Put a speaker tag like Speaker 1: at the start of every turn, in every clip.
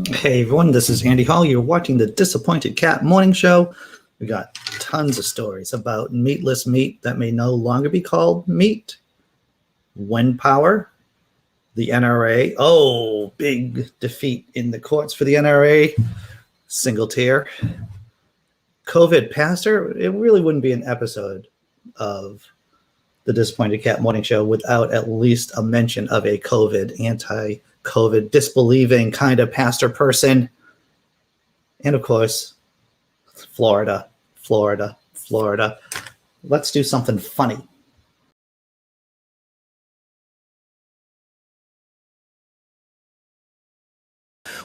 Speaker 1: Hey everyone, this is Andy Hall. You're watching the Disappointed Cat Morning Show. We got tons of stories about meatless meat that may no longer be called meat, wind power, the NRA. Oh, big defeat in the courts for the NRA. Single tier. COVID pastor. It really wouldn't be an episode of the Disappointed Cat Morning Show without at least a mention of a anti-COVID, disbelieving kind of pastor person. And of course, Florida. Let's do something funny.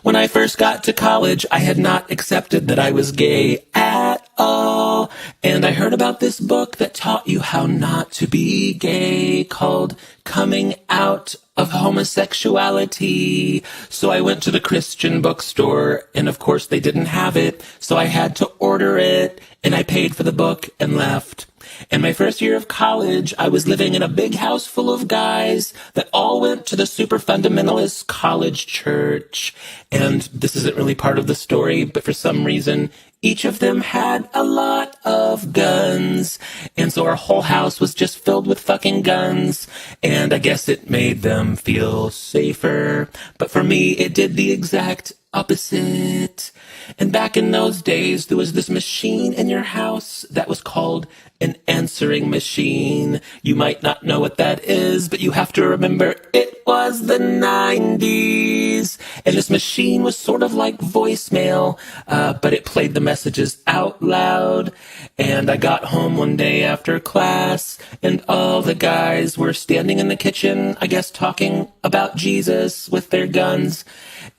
Speaker 2: When I first got to college, I had not accepted that I was gay at all. And I heard about this book that taught you how not to be gay, called Coming Out of Homosexuality. So I went to the Christian bookstore, and of course they didn't have it, so I had to order it, and I paid for the book and left. In my first year of college, I was living in a big house full of guys that all went to the super fundamentalist college church. And this isn't really part of the story, but for some reason, each of them had a lot of guns. And so our whole house was just filled with fucking guns. And I guess it made them feel safer. But for me, it did the exact opposite. And back in those days, there was this machine in your house that was called an answering machine. You might not know what that is, but you have to remember it was the 90s. And this machine was sort of like voicemail, but it played the messages out loud. And I got home one day after class, and all the guys were standing in the kitchen, I guess talking about Jesus with their guns.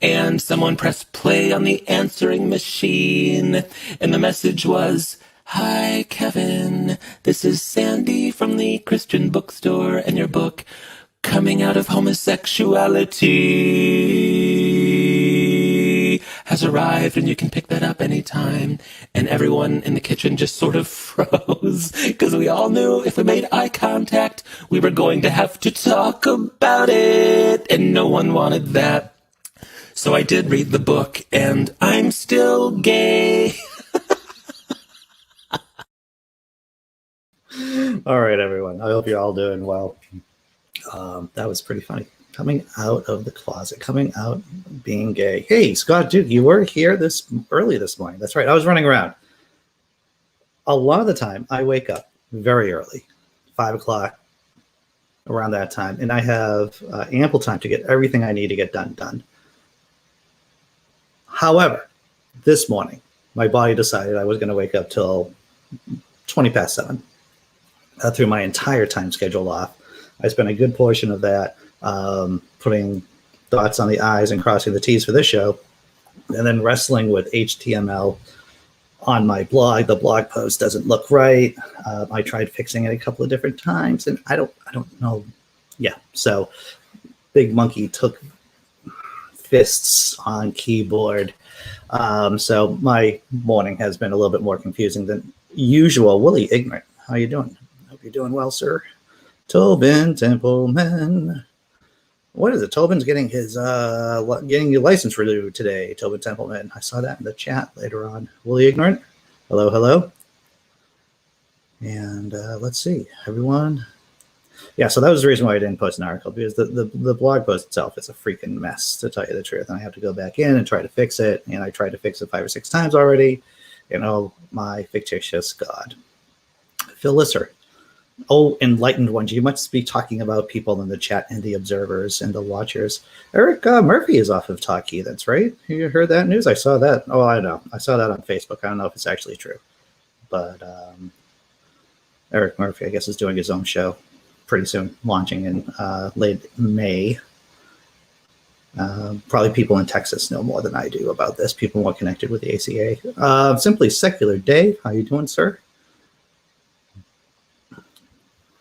Speaker 2: And someone pressed play on the answering machine, and the message was, "Hi, Kevin. This is Sandy from the Christian bookstore, and your book, Coming Out of Homosexuality, has arrived, and you can pick that up anytime." And everyone in the kitchen just sort of froze, because we all knew if we made eye contact, we were going to have to talk about it, and no one wanted that. So I did read the book, and I'm still gay.
Speaker 1: All right, everyone. I hope you're all doing well. That was pretty funny. Coming out of the closet, coming out being gay. Hey, Scott Duke, you were here early this morning. That's right. I was running around. A lot of the time, I wake up very early, 5 o'clock, around that time, and I have ample time to get everything I need to get done. However, this morning, my body decided I was going to wake up till 20 past 7. I threw my entire time schedule off. I spent a good portion of that putting dots on the I's and crossing the T's for this show, and then wrestling with HTML on my blog. The blog post doesn't look right. I tried fixing it a couple of different times, and I don't know. Yeah, so Big Monkey took fists on keyboard. So my morning has been a little bit more confusing than usual. Willie Ignorant, how you doing? Hope you're doing well, sir. Tobin Templeman. What is it? Tobin's getting his getting your license renewed today, Tobin Templeman. I saw that in the chat later on. Willie Ignorant. Hello. And let's see, everyone. Yeah, so that was the reason why I didn't post an article, because the blog post itself is a freaking mess, to tell you the truth. And I have to go back in and try to fix it. And I tried to fix it 5 or 6 times already. And oh, my fictitious God. Phil Lisser. Oh, enlightened ones. You must be talking about people in the chat and the observers and the watchers. Eric Murphy is off of Talkie. That's right. You heard that news? I saw that. Oh, I know. I saw that on Facebook. I don't know if it's actually true. But Eric Murphy, I guess, is doing his own show pretty soon, launching in late May. Probably people in Texas know more than I do about this. People more connected with the ACA. Simply Secular Dave, how you doing, sir?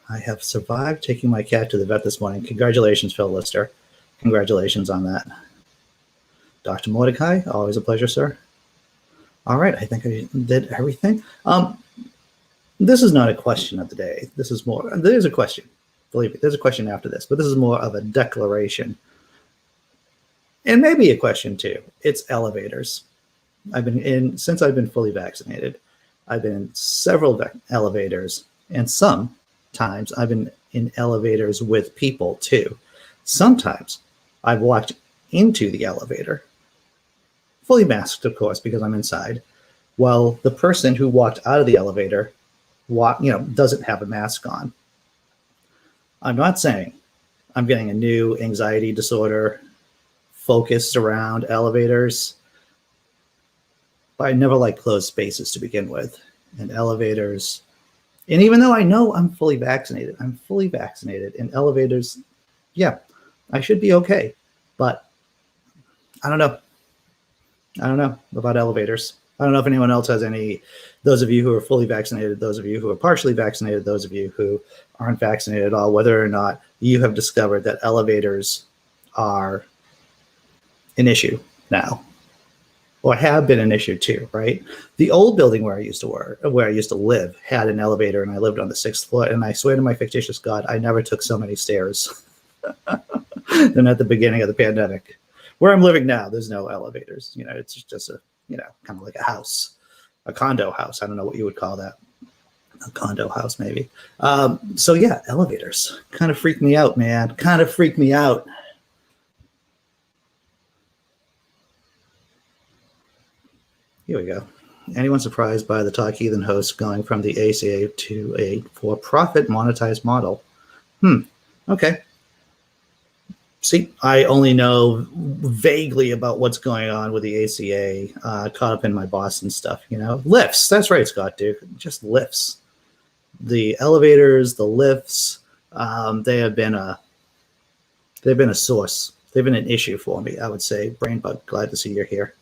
Speaker 1: I have survived taking my cat to the vet this morning. Congratulations, Phil Lister. Congratulations on that. Dr. Mordecai, always a pleasure, sir. All right, I think I did everything. This is not a question of the day. This is more, there's a question. Believe me, there's a question after this, but this is more of a declaration. And maybe a question too. It's elevators. Since I've been fully vaccinated, I've been in several elevators, and sometimes I've been in elevators with people too. Sometimes I've walked into the elevator, fully masked, of course, because I'm inside, while the person who walked out of the elevator doesn't have a mask on. I'm not saying I'm getting a new anxiety disorder focused around elevators, but I never liked closed spaces to begin with. And elevators, and even though I know I'm fully vaccinated in elevators, yeah, I should be okay. But I don't know. I don't know about elevators. I don't know if anyone else has any, those of you who are fully vaccinated, those of you who are partially vaccinated, those of you who aren't vaccinated at all, whether or not you have discovered that elevators are an issue now, or have been an issue too, right? The old building where I used to live, had an elevator, and I lived on the 6th floor. And I swear to my fictitious God, I never took so many stairs than at the beginning of the pandemic. Where I'm living now, there's no elevators. It's just a, kind of like a house, a condo house. I don't know what you would call that. A condo house, maybe. So yeah, elevators kind of freak me out, man. Kind of freak me out. Here we go. Anyone surprised by the Talk Heathen host going from the ACA to a for-profit monetized model? Okay. See, I only know vaguely about what's going on with the ACA, caught up in my Boston stuff, Lifts. That's right, Scott Duke. Just lifts. The elevators, the lifts, they have been a source. They've been an issue for me, I would say. Brainbug, glad to see you're here.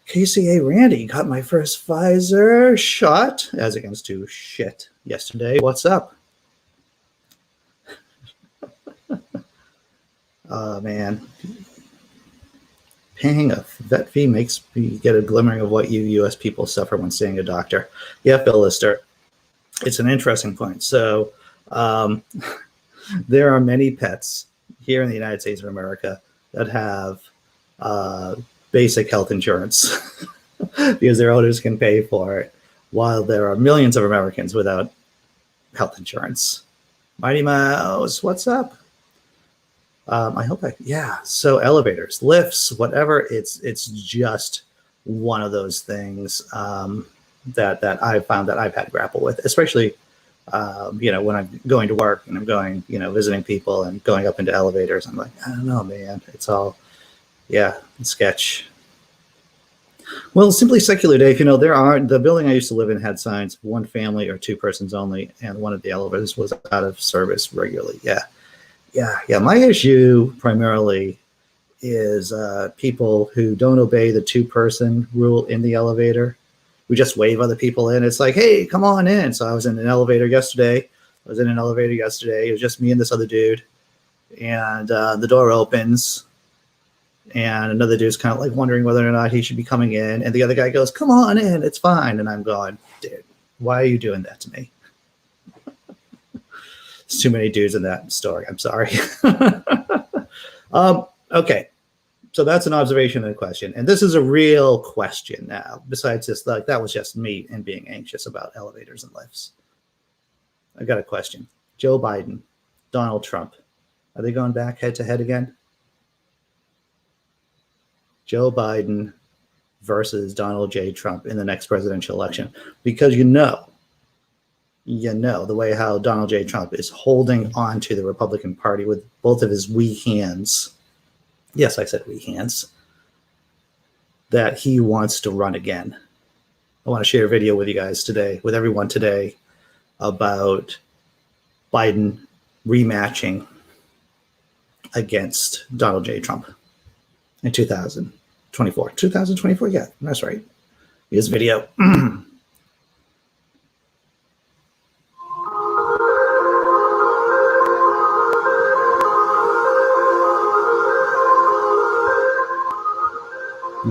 Speaker 1: KCA Randy got my first Pfizer shot, as against to shit yesterday. What's up? Oh, man. Paying a vet fee makes me get a glimmering of what you U.S. people suffer when seeing a doctor. Yeah, Phil Lister. It's an interesting point. So there are many pets here in the United States of America that have basic health insurance because their owners can pay for it, while there are millions of Americans without health insurance. Mighty Mouse, what's up? So elevators, lifts, whatever, it's just one of those things that I've found that I've had to grapple with, especially when I'm going to work and I'm going, visiting people and going up into elevators. I'm like, I don't know, man. It's all, sketch. Well, Simply Secular Dave, the building I used to live in had signs, 1 family or 2 persons only, and one of the elevators was out of service regularly. Yeah. My issue primarily is people who don't obey the 2-person rule in the elevator. We just wave other people in. It's like, hey, come on in. So I was in an elevator yesterday. It was just me and this other dude. And the door opens. And another dude's kind of like wondering whether or not he should be coming in. And the other guy goes, come on in. It's fine. And I'm going, dude, why are you doing that to me? There's too many dudes in that story. I'm sorry. Okay. So that's an observation and a question. And this is a real question now, besides just like that was just me and being anxious about elevators and lifts. I got a question. Joe Biden, Donald Trump, are they going back head to head again? Joe Biden versus Donald J. Trump in the next presidential election. Because the way how Donald J. Trump is holding on to the Republican Party with both of his weak hands. Yes, I said weak hands. That he wants to run again. I want to share a video with you guys today, with everyone today, about Biden rematching against Donald J. Trump in 2024. 2024, yeah, that's right. Here's video. I'm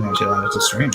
Speaker 1: actually allowed it to stream.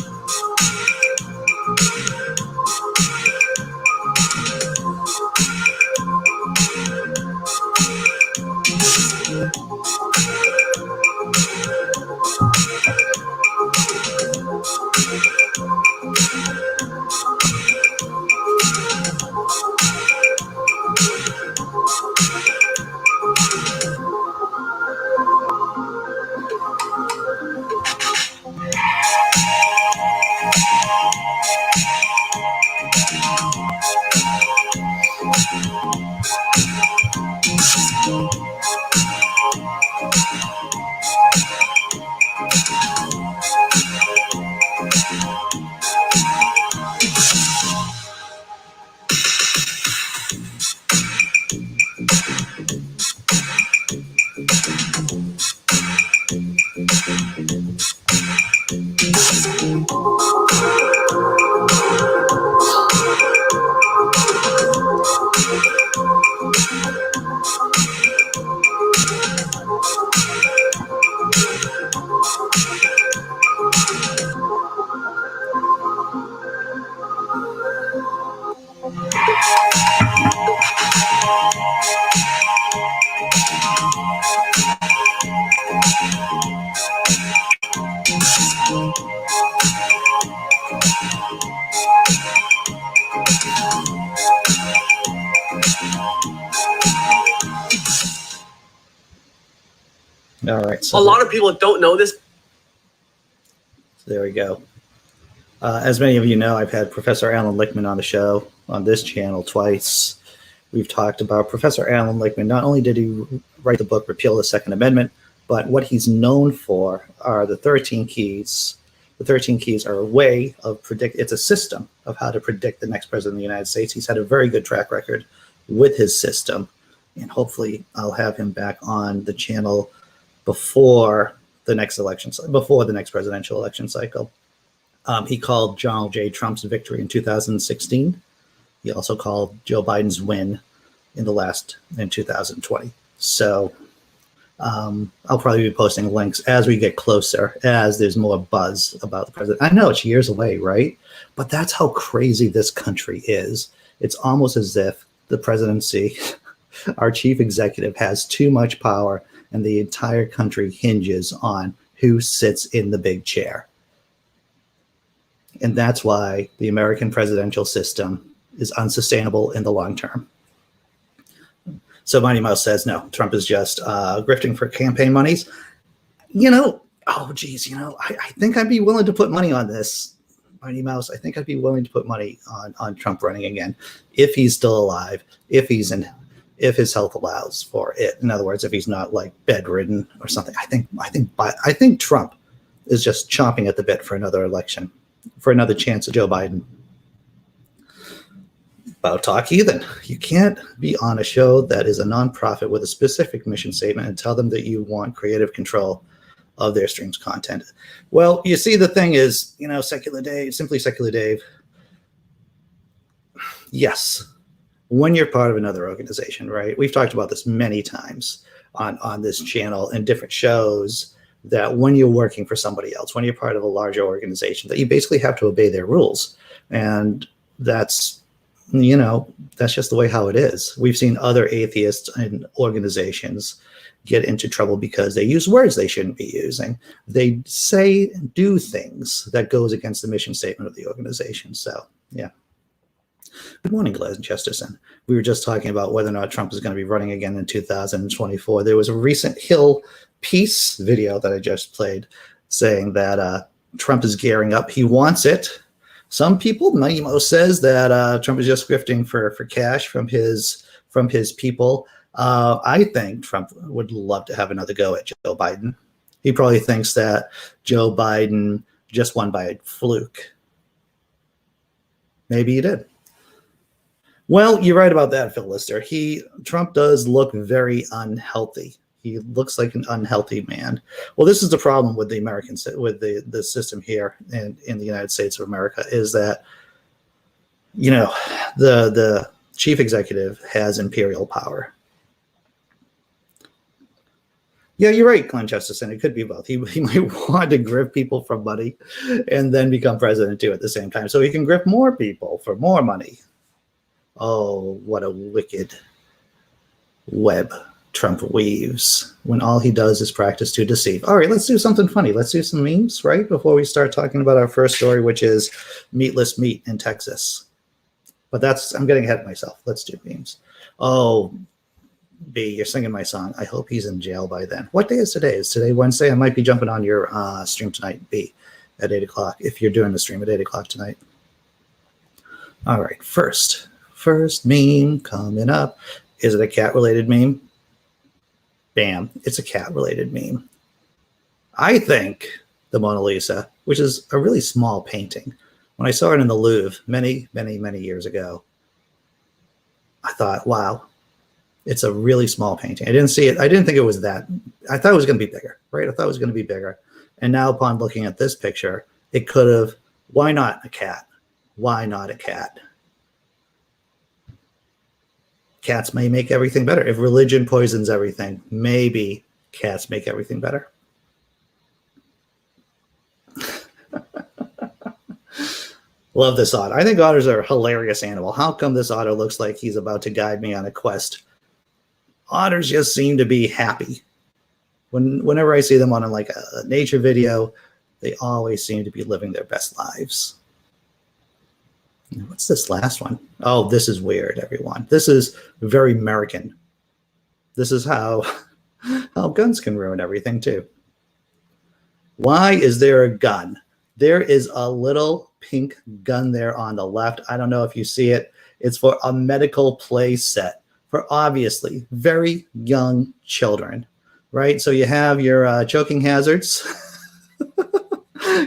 Speaker 1: All right. So
Speaker 3: a lot of people don't know this.
Speaker 1: There we go. As many of you know, I've had Professor Alan Lichtman on the show on this channel twice. We've talked about Professor Alan Lichtman. Not only did he write the book Repeal the Second Amendment, but what he's known for are the 13 keys. The 13 keys are a way of it's a system of how to predict the next president of the United States. He's had a very good track record with his system, and hopefully I'll have him back on the channel before the next election, before the next presidential election cycle. He called Donald J. Trump's victory in 2016. He also called Joe Biden's win in 2020. So I'll probably be posting links as we get closer, as there's more buzz about the president. I know it's years away, right? But that's how crazy this country is. It's almost as if the presidency, our chief executive, has too much power, and the entire country hinges on who sits in the big chair. And that's why the American presidential system is unsustainable in the long term. So Mighty Mouse says, no, Trump is just grifting for campaign monies. I think I'd be willing to put money on this, Mighty Mouse. I think I'd be willing to put money on Trump running again, if he's still alive, if his health allows for it. In other words, if he's not like bedridden or something. I think Trump is just chomping at the bit for another election, for another chance at Joe Biden. About talk heathen. You can't be on a show that is a nonprofit with a specific mission statement and tell them that you want creative control of their stream's content. Well, you see, the thing is, Secular Dave, Simply Secular Dave. Yes, when you're part of another organization, right? We've talked about this many times on this channel and different shows, that when you're working for somebody else, when you're part of a larger organization, that you basically have to obey their rules. And that's just the way how it is. We've seen other atheists and organizations get into trouble because they use words they shouldn't be using. They say, do things that goes against the mission statement of the organization. So, yeah. Good morning, Glenn Chesterton. We were just talking about whether or not Trump is going to be running again in 2024. There was a recent Hill Peace video that I just played saying that Trump is gearing up. He wants it. Some people, Naimo says that Trump is just grifting for cash from his people. I think Trump would love to have another go at Joe Biden. He probably thinks that Joe Biden just won by a fluke. Maybe he did. Well, you're right about that, Phil Lister. Trump does look very unhealthy. He looks like an unhealthy man. Well, this is the problem with the system here in the United States of America, is that, the chief executive has imperial power. Yeah, you're right, Glenn Chesterton. It could be both. He might want to grift people for money and then become president too at the same time, so he can grift more people for more money. Oh, what a wicked web Trump weaves when all he does is practice to deceive. All right, let's do something funny. Let's do some memes, right? Before we start talking about our first story, which is meatless meat in Texas. But I'm getting ahead of myself. Let's do memes. Oh, B, you're singing my song. I hope he's in jail by then. What day is today? Is today Wednesday? I might be jumping on your stream tonight, B, at 8 o'clock, if you're doing the stream at 8 o'clock tonight. All right, first meme coming up. Is it a cat-related meme? Bam, it's a cat-related meme. I think the Mona Lisa, which is a really small painting, when I saw it in the Louvre many, many, many years ago, I thought, wow, it's a really small painting. I didn't see it. I didn't think it was that. I thought it was going to be bigger, right? I thought it was going to be bigger. And now upon looking at this picture, it could have, why not a cat? Why not a cat? Cats may make everything better. If religion poisons everything, maybe cats make everything better. Love this otter. I think otters are a hilarious animal. How come this otter looks like he's about to guide me on a quest? Otters just seem to be happy. Whenever I see them on like a nature video, they always seem to be living their best lives. What's this last one? Oh, this is weird, everyone. This is very American. This is how guns can ruin everything too. Why is there a gun? There is a little pink gun there on the left. I don't know if you see it. It's for a medical play set for obviously very young children, right? So you have your choking hazards.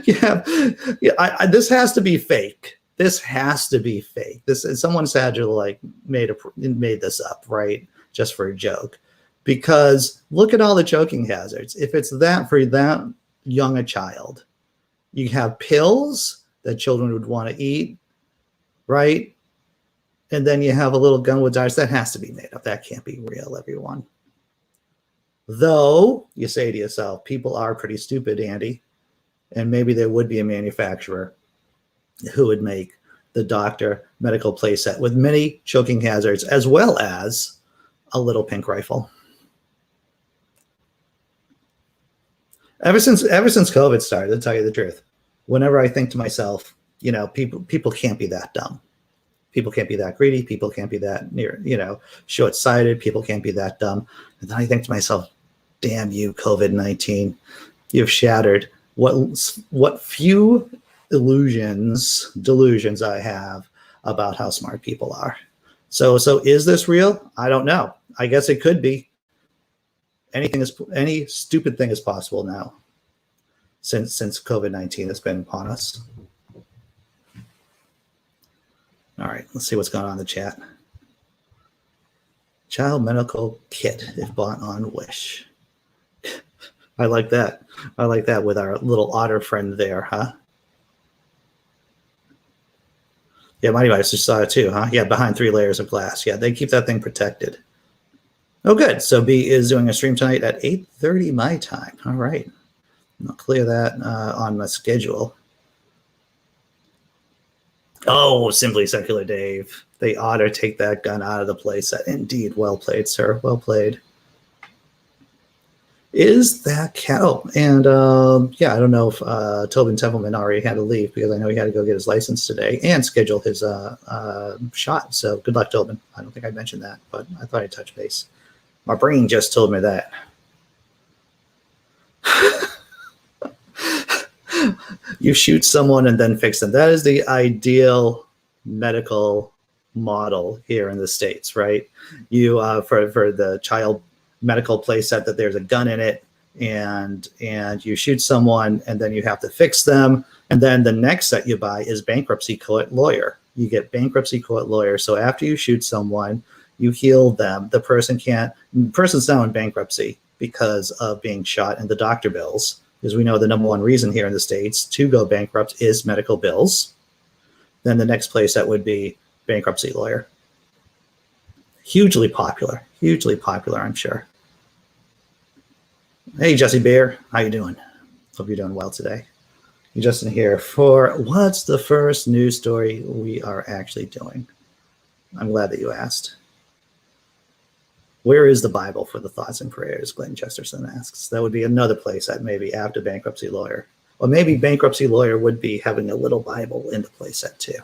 Speaker 1: This has to be fake. This has to be fake. Someone's had to like made this up, right? Just for a joke. Because look at all the choking hazards. If it's that for that young a child, you have pills that children would want to eat, right? And then you have a little gun with darts. That has to be made up. That can't be real, everyone. Though you say to yourself, people are pretty stupid, Andy. And maybe there would be a manufacturer who would make the Doctor medical playset with many choking hazards, as well as a little pink rifle. Ever since COVID started, to tell you the truth, whenever I think to myself, you know, people can't be that dumb. People can't be that greedy. People can't be that short-sighted. People can't be that dumb. And then I think to myself, damn you, COVID-19, you've shattered what few delusions I have about how smart people are. So is this real? I don't know. I guess it could be. Any stupid thing is possible now since COVID-19 has been upon us. All right, let's see what's going on in the chat. Child medical kit if bought on Wish. I like that. I like that with our little otter friend there, huh? Yeah, my device just saw it too, huh? Yeah, behind 3 layers of glass. Yeah, they keep that thing protected. Oh, good. So B is doing a stream tonight at 8:30 my time. All right. I'll clear that on my schedule. Oh, Simply Secular Dave. They ought to take that gun out of the playset. Indeed. Well played, sir. Well played. Is that cat? Oh, and yeah, I don't know if Tobin Templeman already had to leave because I know he had to go get his license today and schedule his shot. So good luck, Tobin. I don't think I mentioned that, but I thought I'd touch base. My brain just told me that. You shoot someone and then fix them. That is the ideal medical model here in the States, right? You for the child medical play set that there's a gun in it and you shoot someone and then you have to fix them. And then the next set you buy is bankruptcy court lawyer. You get bankruptcy court lawyer. So after you shoot someone, you heal them. The person's now in bankruptcy because of being shot and the doctor bills. Because we know the number one reason here in the States to go bankrupt is medical bills. Then the next place that would be bankruptcy lawyer. Hugely popular, I'm sure. Hey, Jessi Bear, how you doing? Hope you're doing well today. You're just in here for what's the first news story we are actually doing? I'm glad that you asked. Where is the Bible for the thoughts and prayers? Glenn Chesterton asks. That would be another place that maybe after bankruptcy lawyer. Or maybe bankruptcy lawyer would be having a little Bible in the playset too.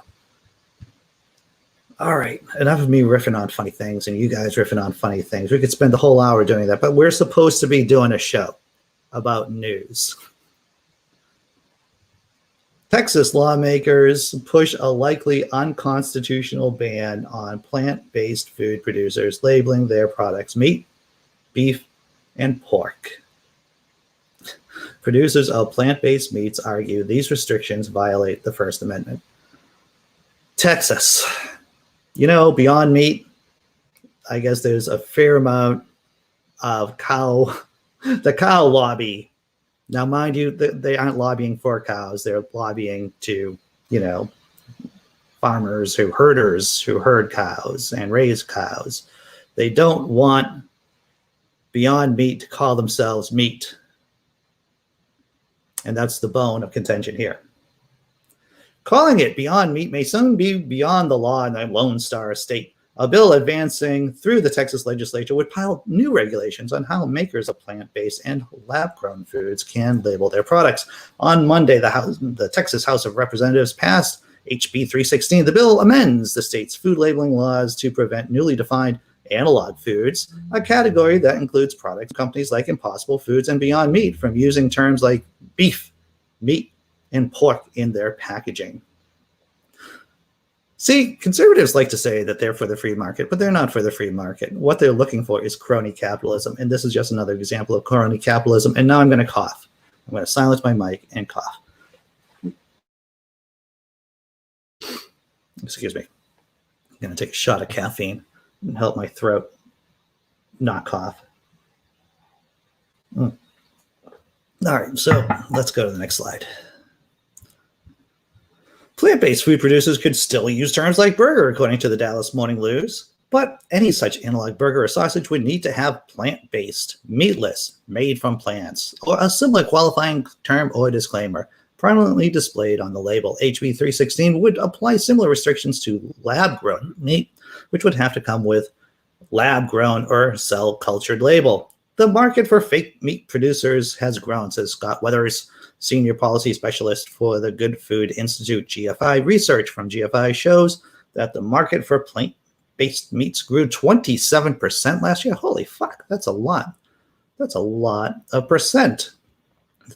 Speaker 1: All right, enough of me riffing on funny things and you guys riffing on funny things. We could spend the whole hour doing that, but we're supposed to be doing a show about news. Texas lawmakers push a likely unconstitutional ban on plant-based food producers labeling their products meat, beef, and pork. Producers of plant-based meats argue these restrictions violate the First Amendment. Texas. You know, Beyond Meat, I guess there's a fair amount of the cow lobby. Now, mind you, they aren't lobbying for cows. They're lobbying to, farmers herders who herd cows and raise cows. They don't want Beyond Meat to call themselves meat. And that's the bone of contention here. Calling it Beyond Meat may soon be beyond the law in the Lone Star State. A bill advancing through the Texas legislature would pile new regulations on how makers of plant-based and lab-grown foods can label their products. On Monday, the Texas House of Representatives passed HB 316. The bill amends the state's food labeling laws to prevent newly defined analog foods, a category that includes product companies like Impossible Foods and Beyond Meat, from using terms like beef, meat, and pork in their packaging. See, conservatives like to say that they're for the free market, but they're not for the free market. What they're looking for is crony capitalism, and this is just another example of crony capitalism. And now I'm going to cough. I'm going to silence my mic and cough. Excuse me. I'm going to take a shot of caffeine and help my throat not cough. All right, so let's go to the next slide. Plant-based food producers could still use terms like burger, according to the Dallas Morning News, but any such analog burger or sausage would need to have plant-based, meatless, made from plants, or a similar qualifying term or disclaimer prominently displayed on the label. HB 316 would apply similar restrictions to lab-grown meat, which would have to come with lab-grown or cell-cultured label. The market for fake meat producers has grown, says Scott Weathers, senior policy specialist for the Good Food Institute. GFI research from GFI shows that the market for plant-based meats grew 27% last year. Holy fuck, that's a lot. That's a lot of percent.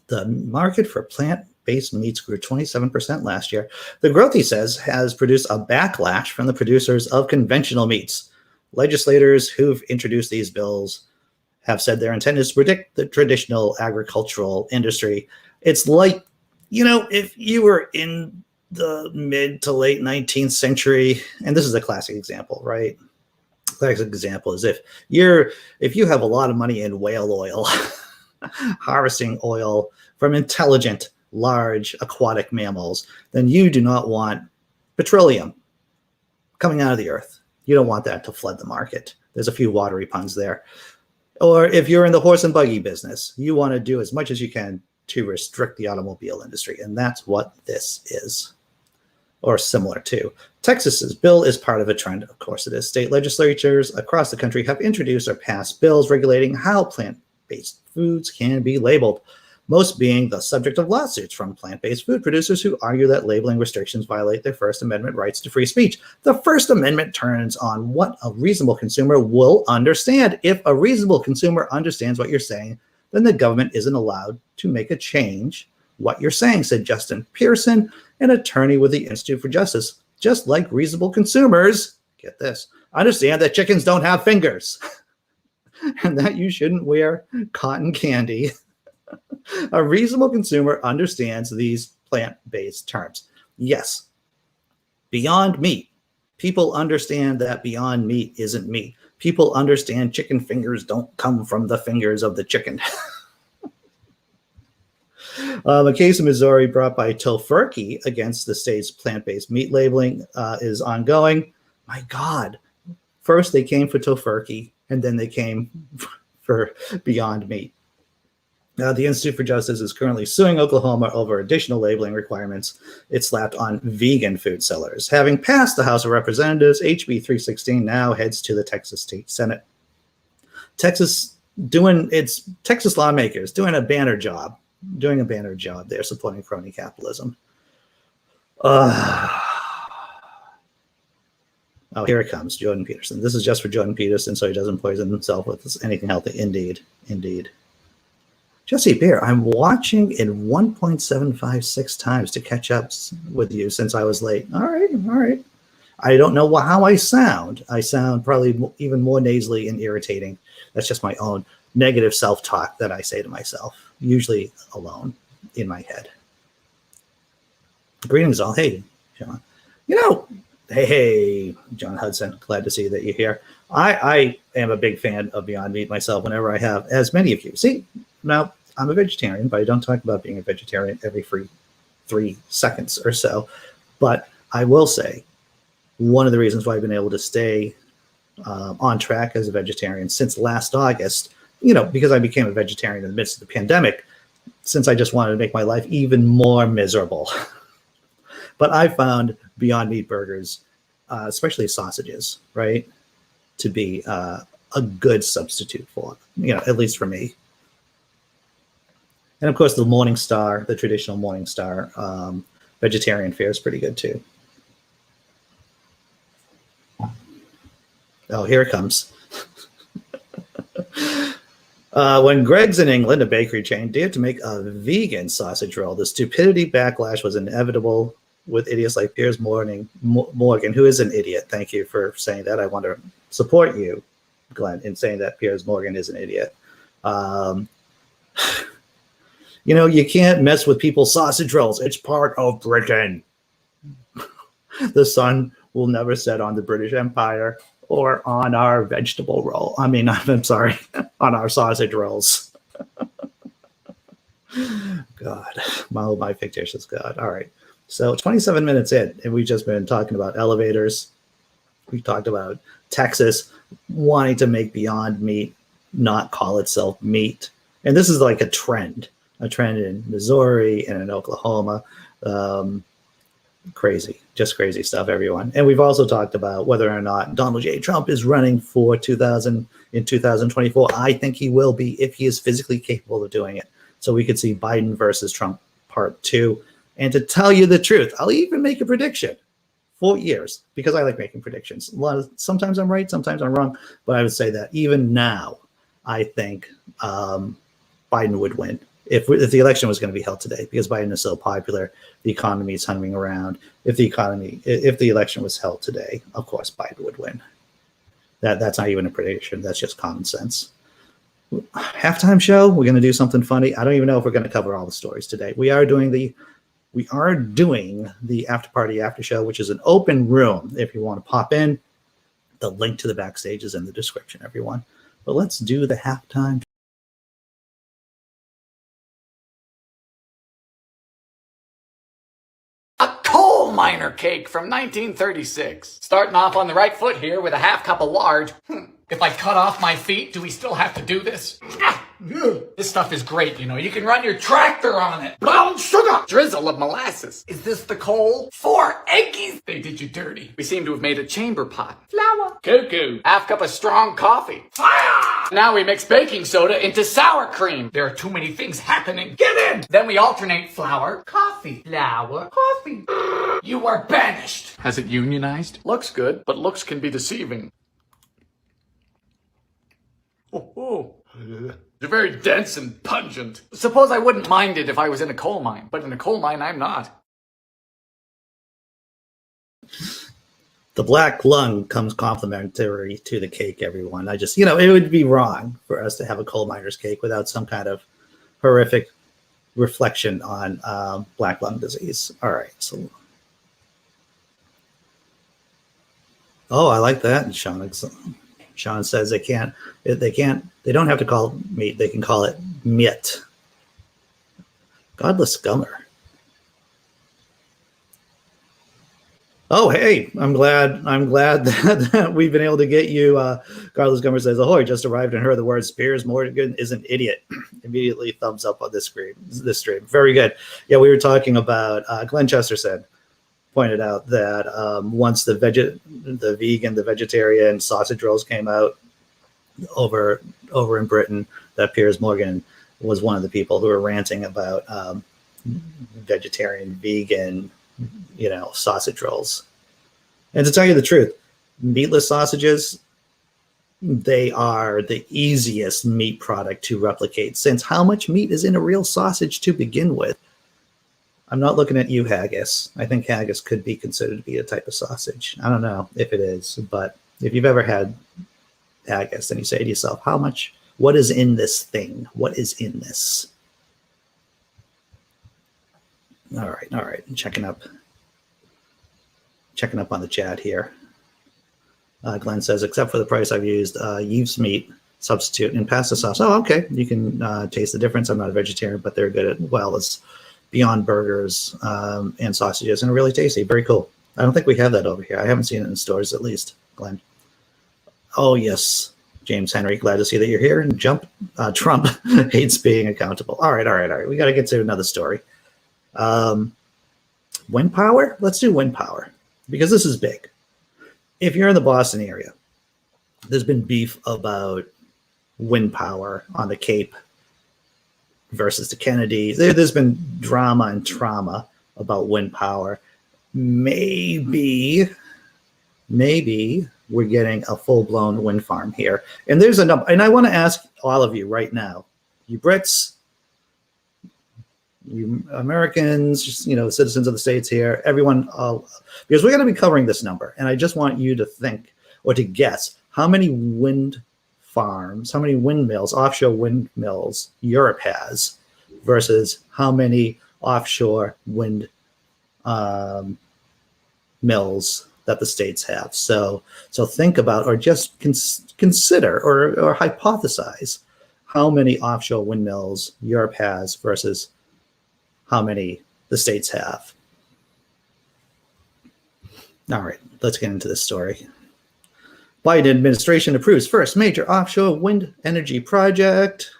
Speaker 1: The market for plant-based meats grew 27% last year. The growth, he says, has produced a backlash from the producers of conventional meats. Legislators who've introduced these bills have said their intent is to protect the traditional agricultural industry. It's like, if you were in the mid to late 19th century, and this is a classic example, right? Classic example is if you have a lot of money in whale oil, harvesting oil from intelligent, large aquatic mammals, then you do not want petroleum coming out of the earth. You don't want that to flood the market. There's a few watery puns there. Or if you're in the horse and buggy business, you want to do as much as you can to restrict the automobile industry. And that's what this is, or similar to. Texas's bill is part of a trend. Of course it is. State legislatures across the country have introduced or passed bills regulating how plant-based foods can be labeled, most being the subject of lawsuits from plant-based food producers who argue that labeling restrictions violate their First Amendment rights to free speech. The First Amendment turns on what a reasonable consumer will understand. If a reasonable consumer understands what you're saying, then the government isn't allowed to make a change what you're saying, said Justin Pearson, an attorney with the Institute for Justice. Just like reasonable consumers, get this, understand that chickens don't have fingers and that you shouldn't wear cotton candy. A reasonable consumer understands these plant-based terms. Yes, Beyond Meat. People understand that Beyond Meat isn't meat. People understand chicken fingers don't come from the fingers of the chicken. A case in Missouri brought by Tofurkey against the state's plant-based meat labeling is ongoing. My God. First, they came for Tofurkey, and then they came for Beyond Meat. The Institute for Justice is currently suing Oklahoma over additional labeling requirements it slapped on vegan food sellers. Having passed the House of Representatives, HB 316 now heads to the Texas State Senate. Texas lawmakers doing a banner job. They're supporting crony capitalism. Oh, here it comes, Jordan Peterson. This is just for Jordan Peterson so he doesn't poison himself with anything healthy. Indeed. Jessi Bear, I'm watching in 1.756 times to catch up with you since I was late. All right. I don't know how I sound. I sound probably even more nasally and irritating. That's just my own negative self-talk that I say to myself, usually alone in my head. Greetings all. Hey, John. Hey, John Hudson. Glad to see that you're here. I am a big fan of Beyond Meat myself whenever I have, as many of you. See, now I'm a vegetarian, but I don't talk about being a vegetarian every 3 seconds or so. But I will say one of the reasons why I've been able to stay on track as a vegetarian since last August, because I became a vegetarian in the midst of the pandemic, since I just wanted to make my life even more miserable. But I found Beyond Meat burgers, especially sausages, right, to be a good substitute for, at least for me. And of course, the Morningstar, the traditional Morningstar vegetarian fare is pretty good too. Oh, here it comes. When Greg's in England, a bakery chain, dared to make a vegan sausage roll, the stupidity backlash was inevitable with idiots like Piers Morgan, who is an idiot. Thank you for saying that. I want to support you, Glenn, in saying that Piers Morgan is an idiot. You can't mess with people's sausage rolls. It's part of Britain. The sun will never set on the British Empire or on our vegetable roll. I'm sorry, on our sausage rolls. God, my fictitious God. All right. So 27 minutes in, and we've just been talking about elevators. We talked about Texas wanting to make Beyond Meat not call itself meat. And this is like a trend in Missouri and in Oklahoma. Just crazy stuff, everyone. And we've also talked about whether or not Donald J. Trump is running for 2024. I think he will be if he is physically capable of doing it. So we could see Biden versus Trump part 2. And to tell you the truth, I'll even make a prediction 4 years, because I like making predictions. Sometimes I'm right, sometimes I'm wrong. But I would say that even now, I think Biden would win if the election was going to be held today, because Biden is so popular, the economy is humming around. If the election was held today, of course, Biden would win. That's not even a prediction. That's just common sense. Halftime show, we're going to do something funny. I don't even know if we're going to cover all the stories today. We are doing the after party after show, which is an open room. If you want to pop in, the link to the backstage is in the description, everyone. But let's do the halftime.
Speaker 3: Coal miner cake from 1936. Starting off on the right foot here with a half cup of lard. If I cut off my feet, do we still have to do this? This stuff is great, you can run your tractor on it. Brown sugar, drizzle of molasses. Is this the coal? 4 eggies. They did you dirty. We seem to have made a chamber pot. Flour. Cuckoo. Half cup of strong coffee. Fire. Now we mix baking soda into sour cream. There are too many things happening. Get in. Then we alternate flour, coffee, flour, coffee. You are banished. Has it unionized? Looks good, but looks can be deceiving. Oh. They're very dense and pungent. Suppose I wouldn't mind it if I was in a coal mine, but in a coal mine, I'm not.
Speaker 1: The black lung comes complimentary to the cake, everyone. I just, it would be wrong for us to have a coal miner's cake without some kind of horrific reflection on black lung disease. All right. So, I like that, Sean says they don't have to call it meat. They can call it meat. Godless Scummer. Oh, hey, I'm glad that we've been able to get you. Godless Scummer says, ahoy, just arrived and heard the words Piers Morgan is an idiot. Immediately thumbs up on this stream. Very good. Yeah, we were talking about, Glenn Chester pointed out that once the vegan, the vegetarian sausage rolls came out over in Britain, that Piers Morgan was one of the people who were ranting about vegetarian, vegan, sausage rolls. And to tell you the truth, meatless sausages, they are the easiest meat product to replicate, since how much meat is in a real sausage to begin with? I'm not looking at you, haggis. I think haggis could be considered to be a type of sausage. I don't know if it is, but if you've ever had haggis and you say to yourself, how much What is in this thing? What is in this? All right. Checking up on the chat here. Glenn says, except for the price, I've used Eve's meat substitute and pasta sauce. Oh, okay. You can taste the difference. I'm not a vegetarian, but they're good as Beyond Burgers and sausages, and really tasty. Very cool. I don't think we have that over here. I haven't seen it in stores, at least, Glenn. Oh, yes. James Henry, glad to see that you're here. And Trump hates being accountable. All right. We got to get to another story. Wind power? Let's do wind power, because this is big. If you're in the Boston area, there's been beef about wind power on the Cape versus the Kennedy. There's been drama and trauma about wind power. Maybe we're getting a full-blown wind farm here. And there's a number. And I want to ask all of you right now, you Brits, you Americans, citizens of the States here, everyone, because we're going to be covering this number. And I just want you to think or to guess how many wind farms, how many windmills, offshore windmills Europe has versus how many offshore wind mills that the States have. So think about, or just consider or hypothesize how many offshore windmills Europe has versus how many the States have. All right, let's get into this story. Biden administration approves first major offshore wind energy project.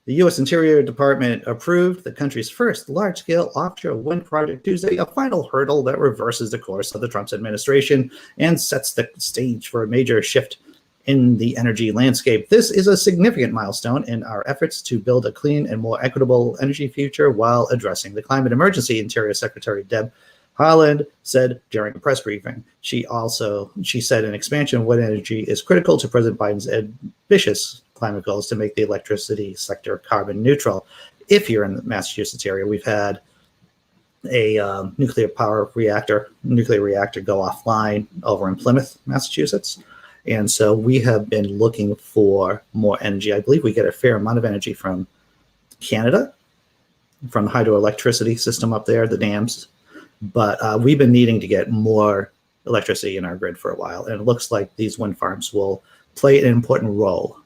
Speaker 1: The U.S. Interior Department approved the country's first large-scale offshore wind project Tuesday, a final hurdle that reverses the course of the Trump administration and sets the stage for a major shift in the energy landscape. This is a significant milestone in our efforts to build a clean and more equitable energy future while addressing the climate emergency, Interior Secretary Deb Haaland said during a press briefing. She said an expansion of wind energy is critical to President Biden's ambitious climate goals to make the electricity sector carbon neutral. If you're in the Massachusetts area, we've had a nuclear reactor go offline over in Plymouth, Massachusetts. And so we have been looking for more energy. I believe we get a fair amount of energy from Canada, from the hydroelectricity system up there, the dams. But we've been needing to get more electricity in our grid for a while. And it looks like these wind farms will play an important role.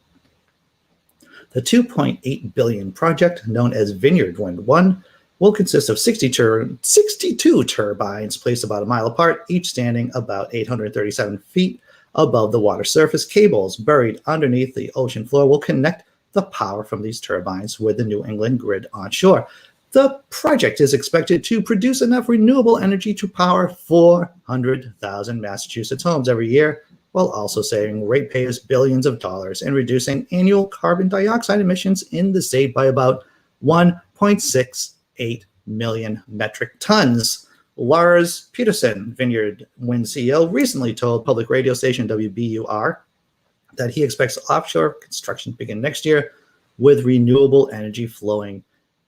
Speaker 1: The $2.8 billion project, known as Vineyard Wind 1, will consist of 62 turbines placed about a mile apart, each standing about 837 feet above the water surface. Cables buried underneath the ocean floor will connect the power from these turbines with the New England grid onshore. The project is expected to produce enough renewable energy to power 400,000 Massachusetts homes every year, while also saving ratepayers billions of dollars and reducing annual carbon dioxide emissions in the state by about 1.68 million metric tons. Lars Peterson, Vineyard Wind CEO, recently told public radio station WBUR that he expects offshore construction to begin next year, with renewable energy flowing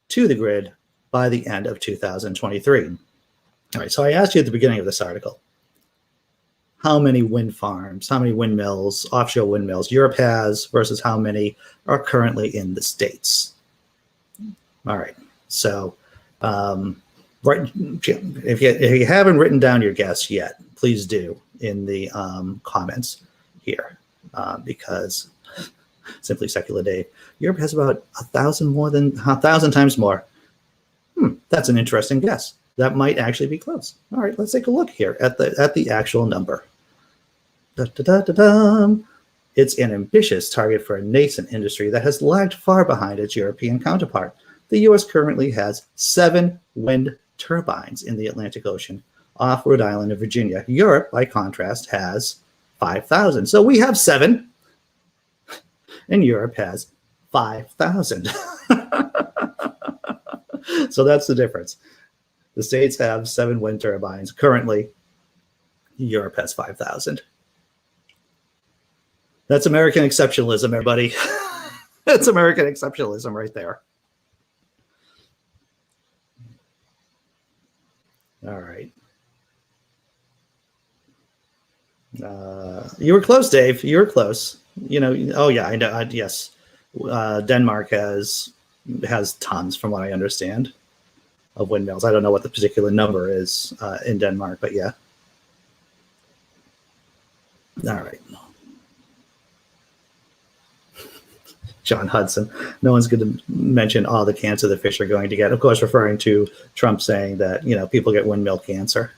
Speaker 1: to the grid by the end of 2023. All right, so I asked you at the beginning of this article, how many wind farms, how many windmills, offshore windmills Europe has versus how many are currently in the States. All right, so right, if you haven't written down your guess yet, please do in the comments here, because Simply Secular Dave, Europe has about 1,000 times more. That's an interesting guess. That might actually be close. All right, let's take a look here at the actual number. It's an ambitious target for a nascent industry that has lagged far behind its European counterpart. The U.S. currently has 7 wind turbines in the Atlantic Ocean off Rhode Island and Virginia. Europe, by contrast, has 5,000. So we have 7, and Europe has 5,000. So that's the difference. The States have 7 wind turbines. Currently, Europe has 5,000. That's American exceptionalism, everybody. That's American exceptionalism right there. All right. You were close, Dave. You were close. Oh yeah, I know. Yes, Denmark has tons, from what I understand, of windmills. I don't know what the particular number is in Denmark, but yeah. All right. John Hudson. No one's going to mention all the cancer the fish are going to get. Of course, referring to Trump saying that, people get windmill cancer.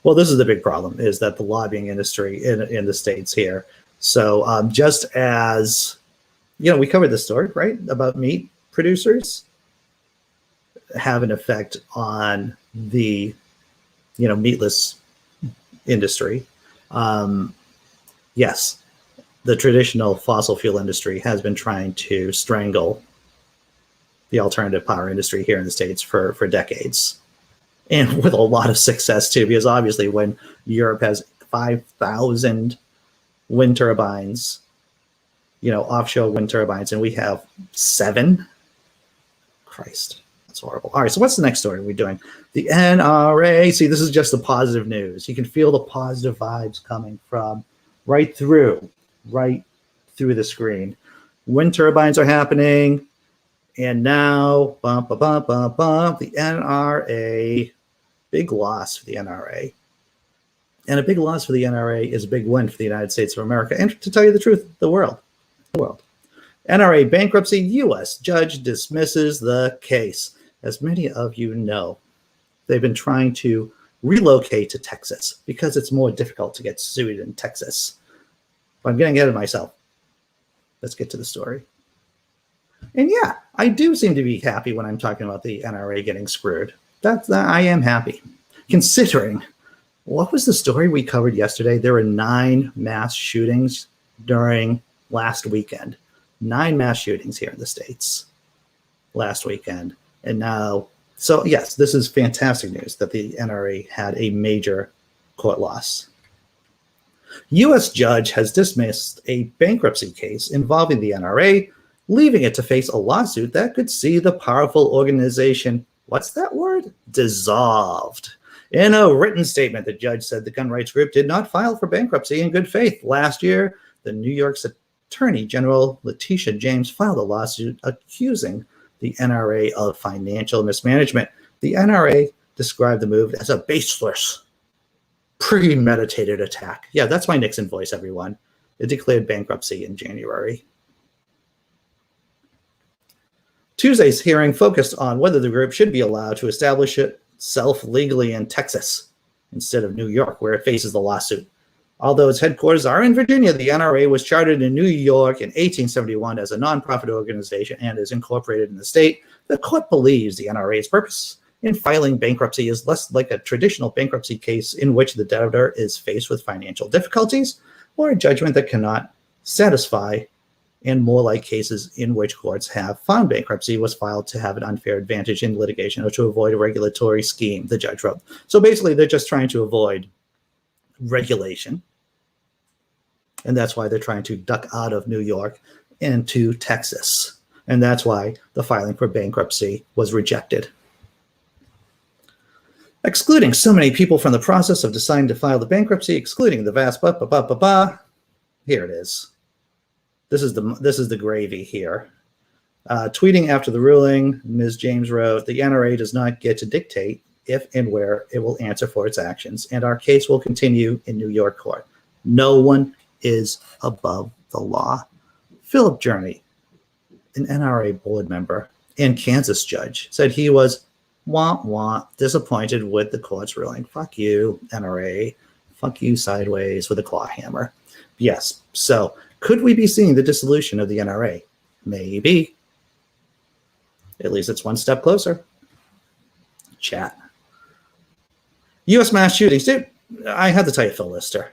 Speaker 1: Well, this is the big problem, is that the lobbying industry in the States here. So just as, we covered this story, right, about meat producers have an effect on the, meatless industry. Yes, the traditional fossil fuel industry has been trying to strangle the alternative power industry here in the States for decades. And with a lot of success too, because obviously when Europe has 5,000 wind turbines, offshore wind turbines, and we have 7, Christ, that's horrible. All right, so what's the next story we're doing? The NRA. See, this is just the positive news. You can feel the positive vibes coming from right through the screen. Wind turbines are happening. And now, the NRA, big loss for the NRA. And a big loss for the NRA is a big win for the United States of America. And to tell you the truth, the world. NRA bankruptcy, U.S. judge dismisses the case. As many of you know, they've been trying to relocate to Texas because it's more difficult to get sued in Texas. But I'm getting ahead of myself. Let's get to the story. And yeah, I do seem to be happy when I'm talking about the NRA getting screwed. I am happy. Considering, what was the story we covered yesterday? There were 9 mass shootings during last weekend. 9 mass shootings here in the States last weekend. And now, so yes, this is fantastic news that the NRA had a major court loss. U.S. judge has dismissed a bankruptcy case involving the NRA, leaving it to face a lawsuit that could see the powerful organization, what's that word? Dissolved. In a written statement, the judge said the gun rights group did not file for bankruptcy in good faith. Last year, the New York's Attorney General Letitia James filed a lawsuit accusing the NRA of financial mismanagement. The NRA described the move as a baseless, premeditated attack. Yeah, that's my Nixon voice, everyone. It declared bankruptcy in January. Tuesday's hearing focused on whether the group should be allowed to establish itself legally in Texas instead of New York, where it faces the lawsuit. Although its headquarters are in Virginia, the NRA was chartered in New York in 1871 as a nonprofit organization and is incorporated in the state. The court believes the NRA's purpose in filing bankruptcy is less like a traditional bankruptcy case in which the debtor is faced with financial difficulties or a judgment that cannot satisfy, and more like cases in which courts have found bankruptcy was filed to have an unfair advantage in litigation or to avoid a regulatory scheme, the judge wrote. So basically, they're just trying to avoid regulation. And that's why they're trying to duck out of New York into Texas. And that's why the filing for bankruptcy was rejected. Excluding so many people from the process of deciding to file the bankruptcy, excluding the vast here it is. This is the gravy here. Tweeting after the ruling, Ms. James wrote, the NRA does not get to dictate if and where it will answer for its actions, and our case will continue in New York court. No one is above the law. Philip Journey, an NRA board member and Kansas judge, said he was disappointed with the court's ruling. Fuck you, NRA. Fuck you sideways with a claw hammer. Yes, so could we be seeing the dissolution of the NRA? Maybe. At least it's one step closer. Chat. U.S. mass shootings. Dude, I had to tell you, Phil Lister.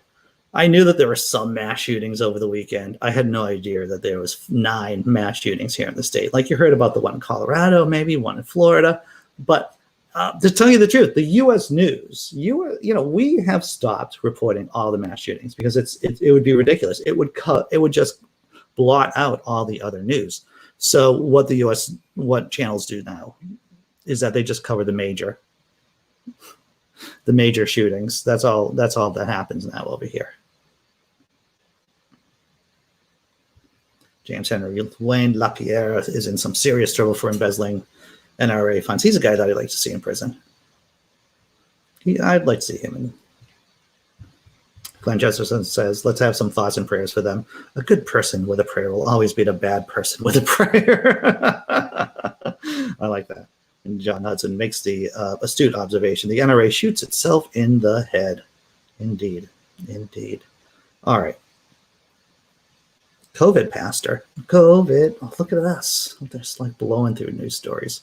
Speaker 1: I knew that there were some mass shootings over the weekend. I had no idea that there was 9 mass shootings here in the state. Like you heard about the one in Colorado, maybe one in Florida. But to tell you the truth, the U.S. news, we have stopped reporting all the mass shootings because it would be ridiculous. It would just blot out all the other news. So what channels do now is that they just cover the major shootings. That's all that happens now over here. James Henry Wayne LaPierre is in some serious trouble for embezzling NRA funds. He's a guy that I'd like to see in prison. I'd like to see him in. Glenn Jefferson says, let's have some thoughts and prayers for them. A good person with a prayer will always beat a bad person with a prayer. I like that. And John Hudson makes the astute observation. The NRA shoots itself in the head. Indeed. Indeed. All right. COVID pastor. COVID. Oh, look at us. They're just like blowing through news stories.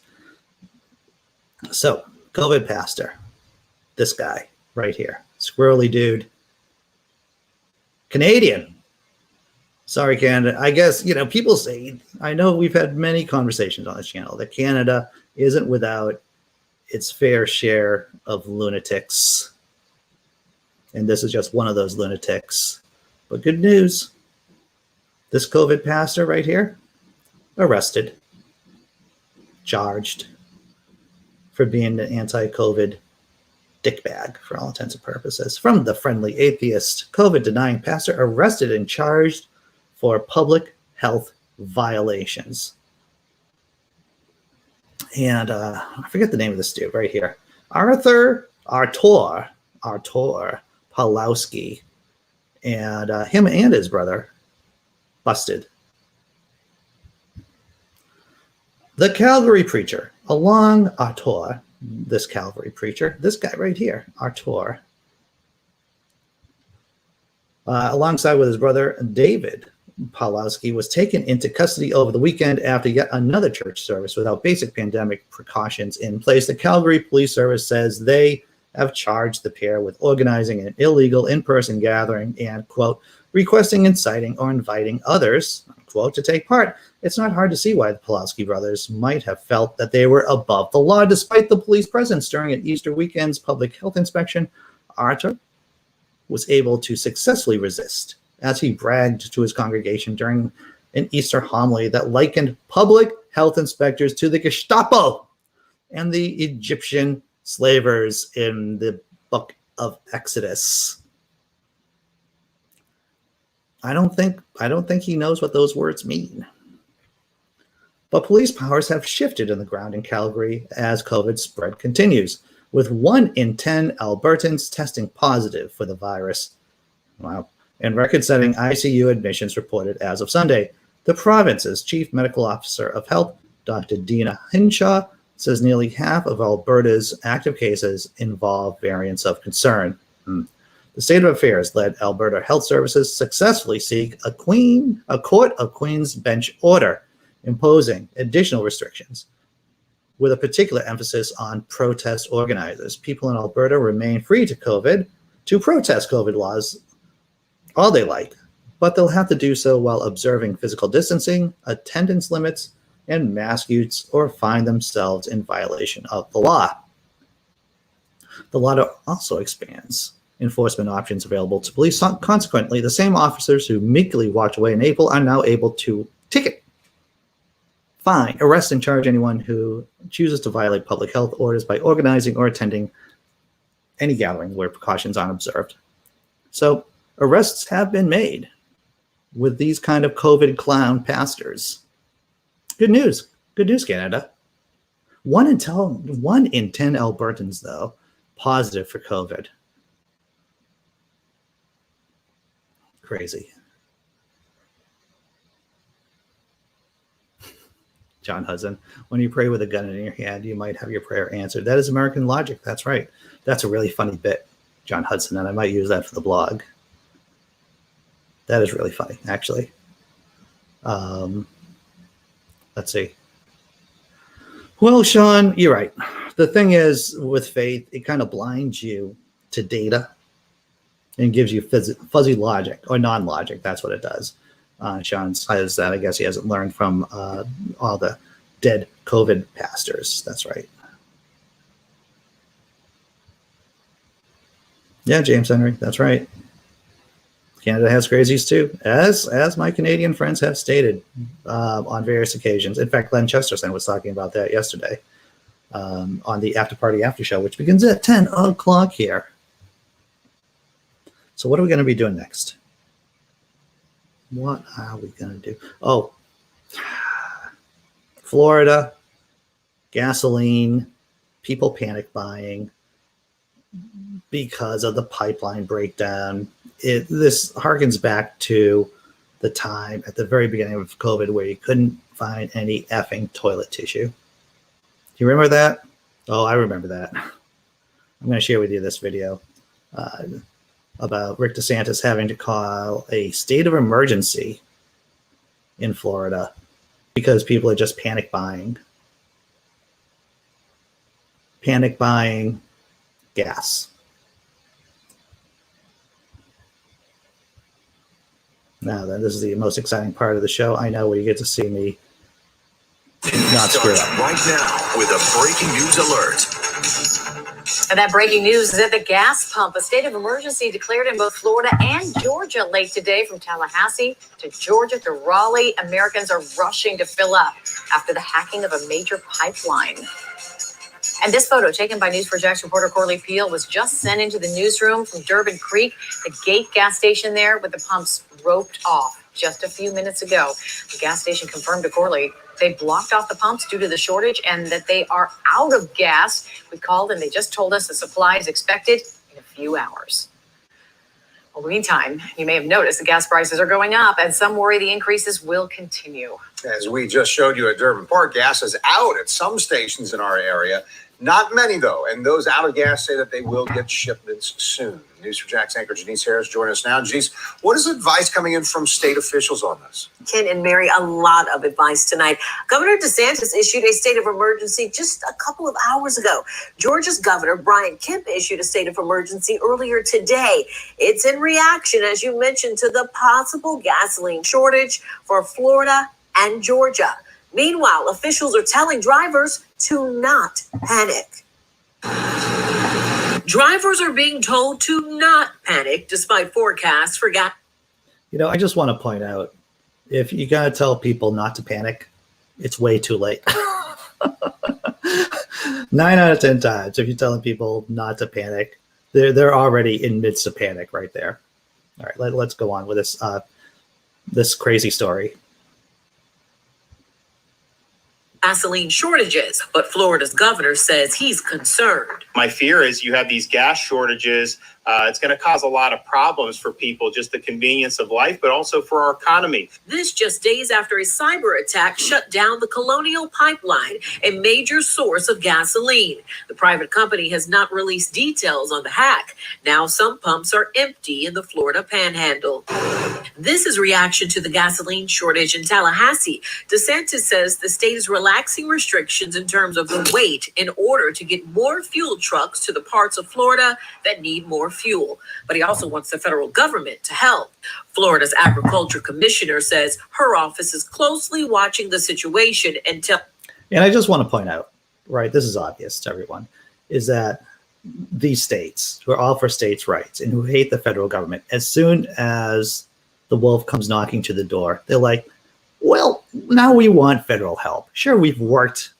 Speaker 1: So, COVID pastor. This guy right here. Squirrely dude. Canadian. Sorry, Canada. I guess, people say, I know we've had many conversations on this channel that Canada isn't without its fair share of lunatics. And this is just one of those lunatics. But good news. This COVID pastor right here, arrested, charged for being an anti-COVID dickbag for all intents and purposes. From the friendly atheist, COVID-denying pastor arrested and charged for public health violations. And I forget the name of this dude right here. Artur Pawlowski. And him and his brother busted. The Calvary preacher, along Artur, this Calvary preacher, this guy right here, Artur, alongside with his brother David Pawlowski, was taken into custody over the weekend after yet another church service without basic pandemic precautions in place. The Calgary Police Service says they have charged the pair with organizing an illegal in-person gathering and, quote, requesting, inciting, or inviting others, unquote, to take part. It's not hard to see why the Pawlowski brothers might have felt that they were above the law. Despite the police presence during an Easter weekend's public health inspection, Artur was able to successfully resist as he bragged to his congregation during an Easter homily that likened public health inspectors to the Gestapo and the Egyptian slavers in the book of Exodus. I don't think he knows what those words mean. But police powers have shifted on the ground in Calgary as COVID spread continues, with 1 in 10 Albertans testing positive for the virus. Wow. And record-setting ICU admissions reported as of Sunday. The province's chief medical officer of health, Dr. Dina Hinshaw, says nearly half of Alberta's active cases involve variants of concern. The state of affairs led Alberta Health Services successfully seek a Court of Queen's Bench order imposing additional restrictions, with a particular emphasis on protest organizers. People in Alberta remain free to protest COVID laws all they like, but they'll have to do so while observing physical distancing, attendance limits, and mask use, or find themselves in violation of the law. The law also expands enforcement options available to police. Consequently, the same officers who meekly walked away in April are now able to ticket, fine, arrest, and charge anyone who chooses to violate public health orders by organizing or attending any gathering where precautions aren't observed. So arrests have been made with these kind of COVID clown pastors. Good news. Good news, Canada. 1 in 10 Albertans, though, positive for COVID. Crazy. John Hudson, when you pray with a gun in your hand, you might have your prayer answered. That is American logic. That's right. That's a really funny bit, John Hudson, and I might use that for the blog. That is really funny, actually. Let's see. Well, Sean, you're right. The thing is, with faith, it kind of blinds you to data and gives you fuzzy logic or non-logic. That's what it does. Sean says that I guess he hasn't learned from all the dead COVID pastors. That's right. Yeah, James Henry, that's right. Canada has crazies too, as my Canadian friends have stated on various occasions. In fact, Glenn Chesterton was talking about that yesterday on the After Party After Show, which begins at 10 o'clock here. So what are we going to be doing next? What are we going to do? Oh, Florida, gasoline, people panic buying because of the pipeline breakdown. This harkens back to the time at the very beginning of COVID where you couldn't find any effing toilet tissue. Do you remember that? Oh, I remember that. I'm going to share with you this video about Rick DeSantis having to call a state of emergency in Florida because people are just panic buying. Panic buying gas. Now then, this is the most exciting part of the show. I know where you get to see me not screw up.
Speaker 4: Right now with a breaking news alert.
Speaker 5: And that breaking news is at the gas pump. A state of emergency declared in both Florida and Georgia late today. From Tallahassee to Georgia to Raleigh, Americans are rushing to fill up after the hacking of a major pipeline. And this photo, taken by News4Jax reporter Corley Peel, was just sent into the newsroom from Durbin Creek, the Gate gas station there, with the pumps roped off just a few minutes ago. The gas station confirmed to Corley they blocked off the pumps due to the shortage and that they are out of gas. We called and they just told us the supply is expected in a few hours. Well, meantime, you may have noticed the gas prices are going up and some worry the increases will continue.
Speaker 6: As we just showed you at Durbin Park, gas is out at some stations in our area. Not many, though, and those out of gas say that they will get shipments soon. News4Jax anchor Janice Harris join us now. Janice, what is advice coming in from state officials on this?
Speaker 7: Ken and Mary, a lot of advice tonight. Governor DeSantis issued a state of emergency just a couple of hours ago. Georgia's Governor Brian Kemp issued a state of emergency earlier today. It's in reaction, as you mentioned, to the possible gasoline shortage for Florida and Georgia. Meanwhile, officials are telling drivers to not panic. Drivers are being told to not panic despite forecasts for gas.
Speaker 1: You know, I just want to point out, if you got to tell people not to panic, it's way too late. 9 out of 10 times, if you're telling people not to panic, they're already in midst of panic right there. All right, let's go on with this crazy story.
Speaker 7: Gasoline shortages, but Florida's governor says he's concerned.
Speaker 8: My fear is you have these gas shortages. It's going to cause a lot of problems for people, just the convenience of life, but also for our economy.
Speaker 7: This just days after a cyber attack shut down the Colonial Pipeline, a major source of gasoline. The private company has not released details on the hack. Now some pumps are empty in the Florida Panhandle. This is reaction to the gasoline shortage in Tallahassee. DeSantis says the state is relaxing restrictions in terms of the weight in order to get more fuel trucks to the parts of Florida that need more fuel. But he also wants the federal government to help. Florida's agriculture commissioner says her office is closely watching the situation until.
Speaker 1: And I just want to point out, right, this is obvious to everyone, is that these states who are all for states' rights and who hate the federal government, as soon as the wolf comes knocking to the door, they're like, well, now we want federal help. Sure, we've worked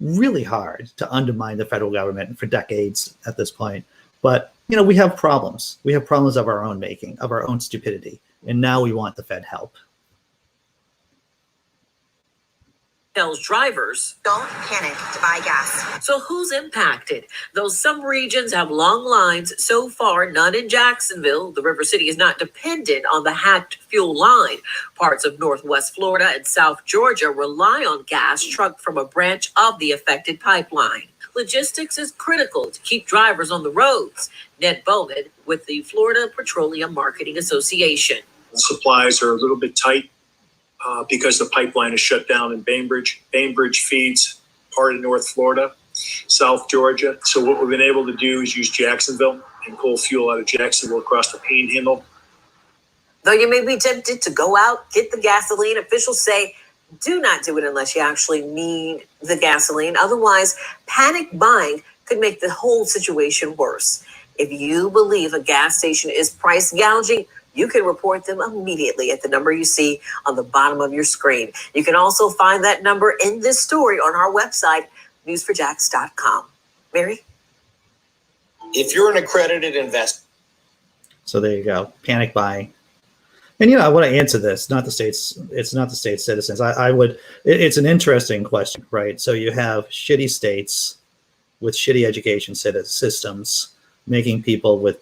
Speaker 1: really hard to undermine the federal government for decades at this point, but you know, we have problems. We have problems of our own making, of our own stupidity, and now we want the Fed help.
Speaker 7: Tells drivers,
Speaker 9: don't panic to buy gas.
Speaker 7: So who's impacted? Though some regions have long lines, so far none in Jacksonville. The River City is not dependent on the hacked fuel line. Parts of Northwest Florida and South Georgia rely on gas trucked from a branch of the affected pipeline. Logistics is critical to keep drivers on the roads. Ned Bowman with the Florida Petroleum Marketing Association.
Speaker 10: Supplies are a little bit tight because the pipeline is shut down in Bainbridge. Bainbridge feeds part of North Florida, South Georgia. So what we've been able to do is use Jacksonville and pull fuel out of Jacksonville across the Panhandle.
Speaker 7: Though you may be tempted to go out, get the gasoline, officials say do not do it unless you actually need the gasoline. Otherwise, panic buying could make the whole situation worse. If you believe a gas station is price gouging, you can report them immediately at the number you see on the bottom of your screen. You can also find that number in this story on our website, news4jax.com. Mary?
Speaker 11: If you're an accredited investor.
Speaker 1: So there you go. Panic buying. And I want to answer this, not the states. It's not the state citizens. I would. It's an interesting question, right? So you have shitty states with shitty education systems making people with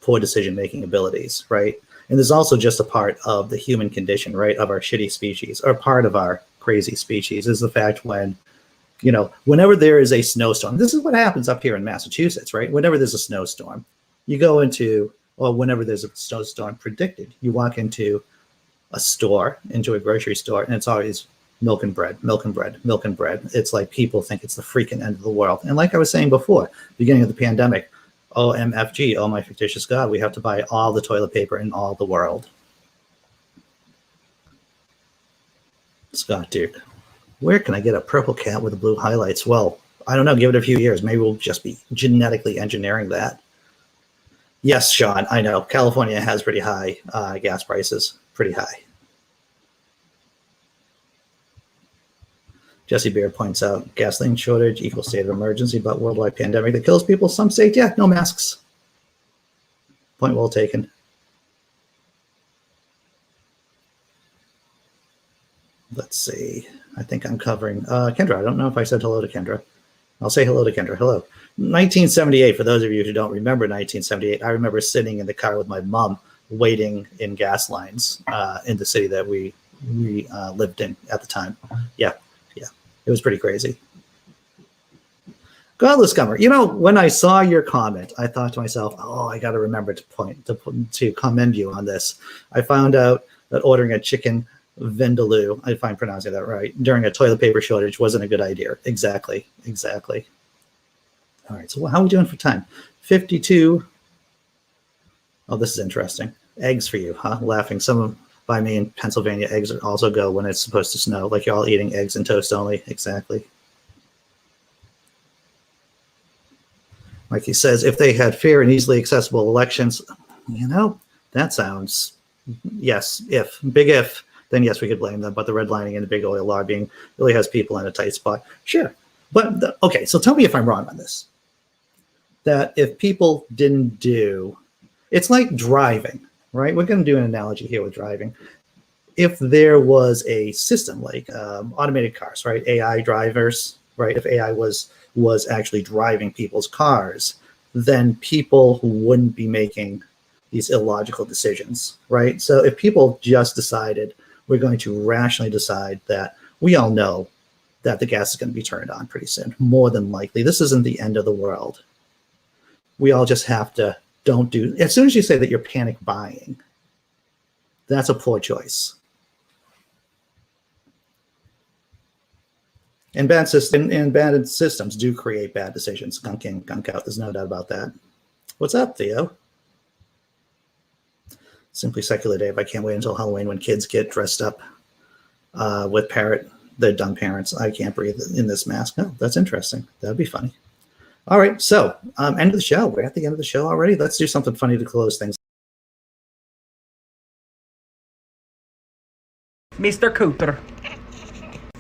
Speaker 1: poor decision-making abilities, right? And there's also just a part of the human condition, right, of our shitty species, or part of our crazy species, is the fact when, whenever there is a snowstorm, this is what happens up here in Massachusetts, right? Whenever there's a snowstorm, you go into, or whenever there's a snowstorm predicted, you walk into a store, into a grocery store, and it's always milk and bread, milk and bread, milk and bread. It's like people think it's the freaking end of the world. And like I was saying before, beginning of the pandemic, OMFG, oh my fictitious God, we have to buy all the toilet paper in all the world. Scott Duke, where can I get a purple cat with the blue highlights? Well, I don't know, give it a few years. Maybe we'll just be genetically engineering that. Yes, Sean, I know. California has pretty high gas prices, pretty high. Jessi Bear points out, gasoline shortage equals state of emergency, but worldwide pandemic that kills people. Some states, yeah, no masks. Point well taken. Let's see. I think I'm covering Kendra. I don't know if I said hello to Kendra. I'll say hello to Kendra. Hello. 1978, for those of you who don't remember 1978, I remember sitting in the car with my mom waiting in gas lines in the city that we lived in at the time. Yeah. It was pretty crazy. Godless Scummer, when I saw your comment, I thought to myself, oh, I got to remember to commend you on this. I found out that ordering a chicken vindaloo, if I'm pronouncing that right, during a toilet paper shortage wasn't a good idea. Exactly. All right, so how are we doing for time? 52. Oh, this is interesting. Eggs for you, huh? Laughing. By me in Pennsylvania, eggs also go when it's supposed to snow, like you're all eating eggs and toast only. Exactly. Mikey says, if they had fair and easily accessible elections, that sounds, yes, big if, then yes, we could blame them. But the redlining and the big oil lobbying really has people in a tight spot. Sure. But, okay, so tell me if I'm wrong on this. That if people didn't do, it's like driving. Right, we're going to do an analogy here with driving. If there was a system like automated cars, right, AI drivers, right, if AI was actually driving people's cars, then people wouldn't be making these illogical decisions, right? So if people just decided, we're going to rationally decide that we all know that the gas is going to be turned on pretty soon, more than likely. This isn't the end of the world. We all just have to as soon as you say that you're panic buying, that's a poor choice. And bad systems do create bad decisions. Gunk in, gunk out. There's no doubt about that. What's up, Theo? Simply secular Dave. I can't wait until Halloween when kids get dressed up with their dumb parents. I can't breathe in this mask. No, that's interesting. That'd be funny. All right, so end of the show. We're at the end of the show already. Let's do something funny to close things.
Speaker 11: Mr. Cooper,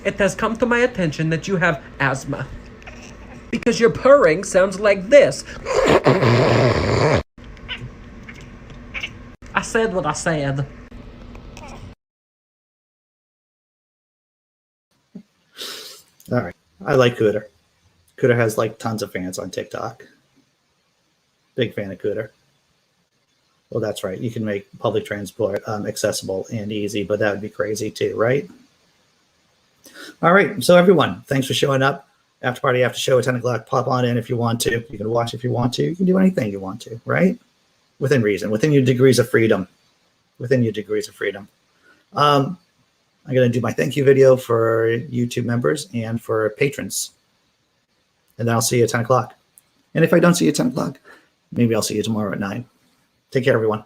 Speaker 11: it has come to my attention that you have asthma. Because your purring sounds like this. I said what I said.
Speaker 1: All right, I like Cooter. Cooter has like tons of fans on TikTok. Big fan of Cooter. Well, that's right. You can make public transport accessible and easy, but that would be crazy too, right? All right. So everyone, thanks for showing up. After party, after show at 10 o'clock. Pop on in if you want to. You can watch if you want to. You can do anything you want to, right? Within reason, within your degrees of freedom. Within your degrees of freedom. I'm going to do my thank you video for YouTube members and for patrons. And then I'll see you at 10 o'clock. And if I don't see you at 10 o'clock, maybe I'll see you tomorrow at 9. Take care, everyone.